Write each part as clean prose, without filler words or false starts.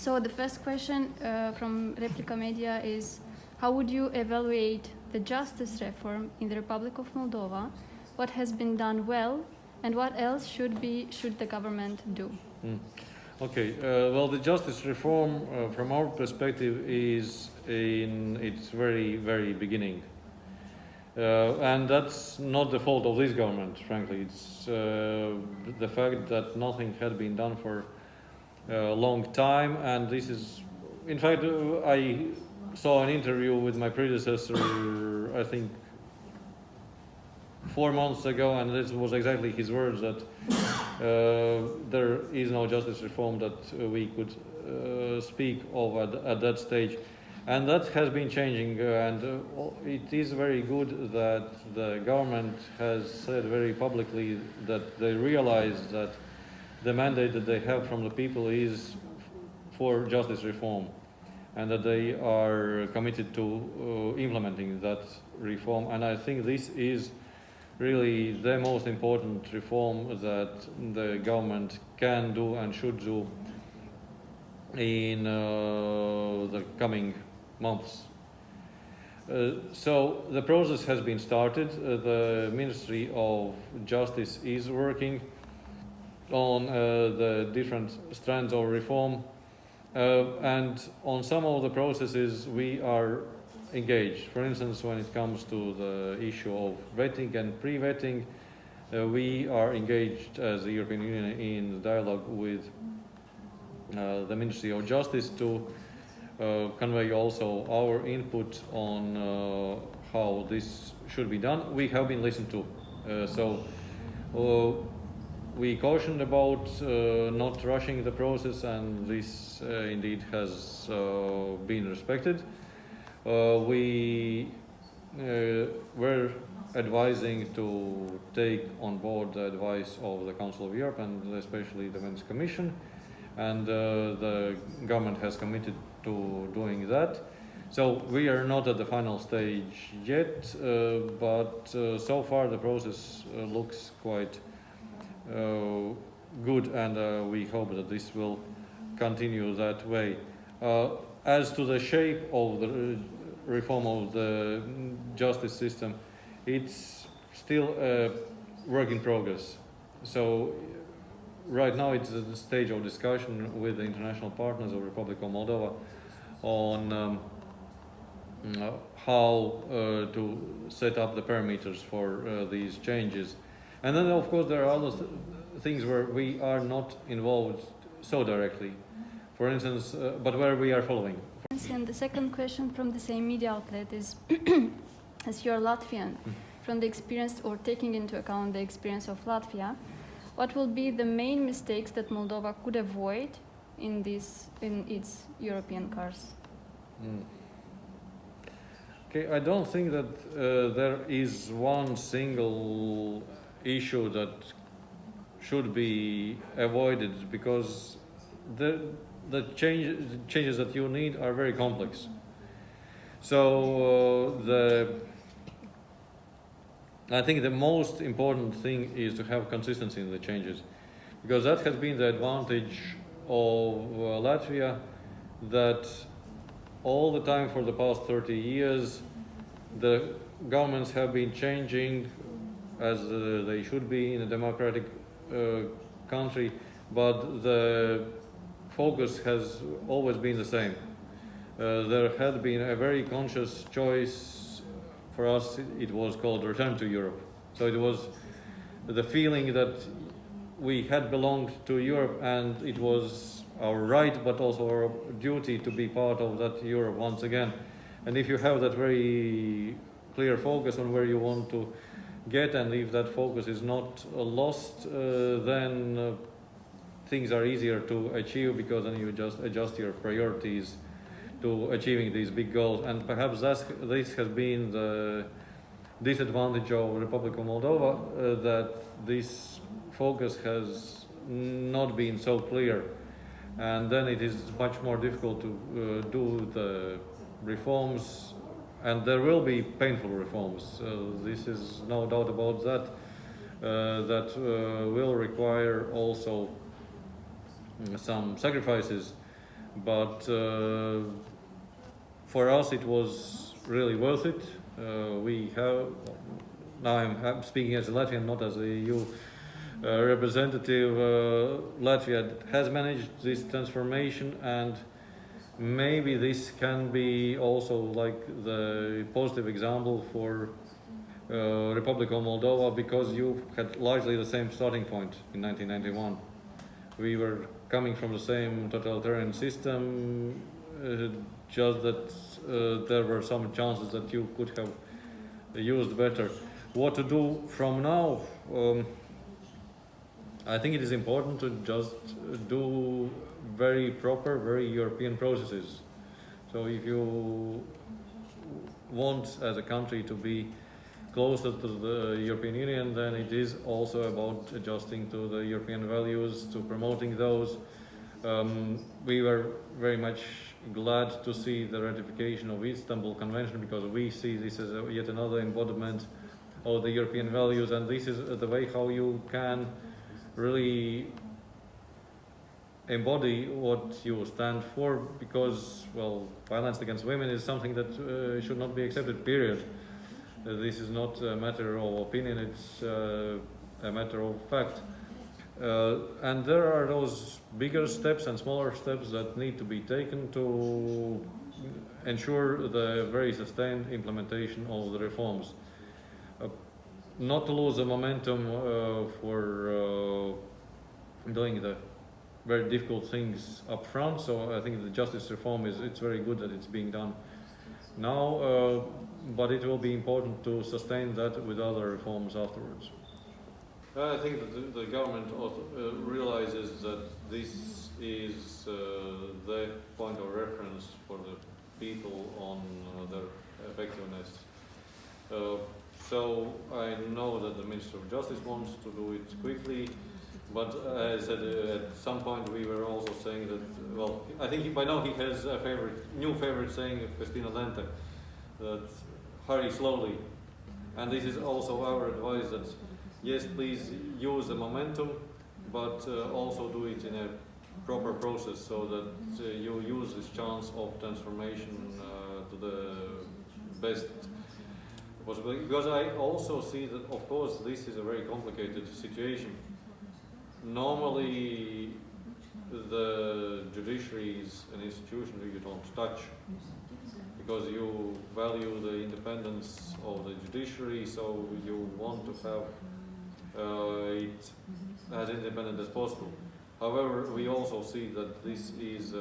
So the first question from Replica Media is, how would you evaluate the justice reform in the Republic of Moldova? What has been done well, and what else should the government do? Okay, well, the justice reform, from our perspective, is in its very, very beginning. And that's not the fault of this government, frankly. It's the fact that nothing had been done for a long time, and this is, in fact, I saw an interview with my predecessor, I think 4 months ago, and this was exactly his words, that there is no justice reform that we could speak of at that stage. And that has been changing, and it is very good that the government has said very publicly that they realize that the mandate that they have from the people is for justice reform, and that they are committed to implementing that reform. And I think this is really the most important reform that the government can do and should do in the coming months. So the process has been started. The Ministry of Justice is working on the different strands of reform, and on some of the processes we are engaged. For instance, when it comes to the issue of vetting and pre-vetting, we are engaged as the European Union in dialogue with the Ministry of Justice to convey also our input on how this should be done. We have been listened to. So we cautioned about not rushing the process, and this indeed has been respected. We were advising to take on board the advice of the Council of Europe and especially the Venice Commission, and the government has committed to doing that. So we are not at the final stage yet, but so far the process looks quite good, and we hope that this will continue that way. As to the shape of the reform of the justice system, it's still a work in progress. So right now it's at the stage of discussion with the international partners of Republic of Moldova on how to set up the parameters for these changes. And then of course there are other things where we are not involved so directly. For instance, but where we are following. And the second question from the same media outlet is, as you're Latvian, from the experience or taking into account the experience of Latvia, what will be the main mistakes that Moldova could avoid in its European course? Okay, I don't think that there is one single issue that should be avoided, because the changes that you need are very complex. So I think the most important thing is to have consistency in the changes, because that has been the advantage of Latvia, that all the time for the past 30 years the governments have been changing as they should be in a democratic country, but the focus has always been the same. There had been a very conscious choice. For us, it was called Return to Europe. So it was the feeling that we had belonged to Europe, and it was our right, but also our duty to be part of that Europe once again. And if you have that very clear focus on where you want to get, and if that focus is not lost, then things are easier to achieve, because then you just adjust your priorities to achieving these big goals. And perhaps this has been the disadvantage of the Republic of Moldova, that this focus has not been so clear, and then it is much more difficult to do the reforms, and there will be painful reforms. This is no doubt about that. That will require also some sacrifices, but for us it was really worth it. We have, now I'm speaking as a Latvian, not as a EU representative. Latvia has managed this transformation, and maybe this can be also like the positive example for Republic of Moldova, because you had largely the same starting point in 1991. We were coming from the same totalitarian system, just that there were some chances that you could have used better. What to do from now? I think it is important to just do very proper, very European processes. So if you want as a country to be closer to the European Union, then it is also about adjusting to the European values, to promoting those. We were very much glad to see the ratification of Istanbul Convention, because we see this as yet another embodiment of the European values, and this is the way how you can really embody what you stand for, because, well, violence against women is something that should not be accepted, period. This is not a matter of opinion, it's a matter of fact. And there are those bigger steps and smaller steps that need to be taken to ensure the very sustained implementation of the reforms. Not to lose the momentum for doing the very difficult things up front. So I think the justice reform it's very good that it's being done now, but it will be important to sustain that with other reforms afterwards. I think that the government also realizes that this is the point of reference for the people on their effectiveness. So I know that the Minister of Justice wants to do it quickly, but as I said, at some point we were also saying that, well, I think by now he has a new favorite saying, Festina Lente, that hurry slowly. And this is also our advice, that yes, please use the momentum, but also do it in a proper process, so that you use this chance of transformation to the best possible. Because I also see that, of course, this is a very complicated situation. Normally, the judiciary is an institution that you don't touch, because you value the independence of the judiciary, so you want to have it as independent as possible. However, we also see that this is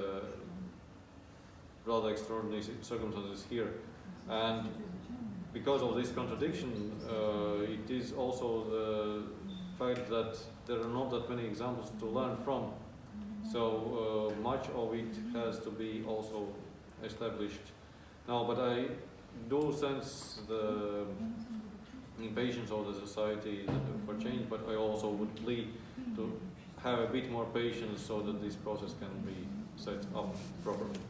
rather extraordinary circumstances here, and because of this contradiction, it is also the fact that there are not that many examples to learn from. So much of it has to be also established now. But I do sense the impatience of the society for change, but I also would plead to have a bit more patience so that this process can be set up properly.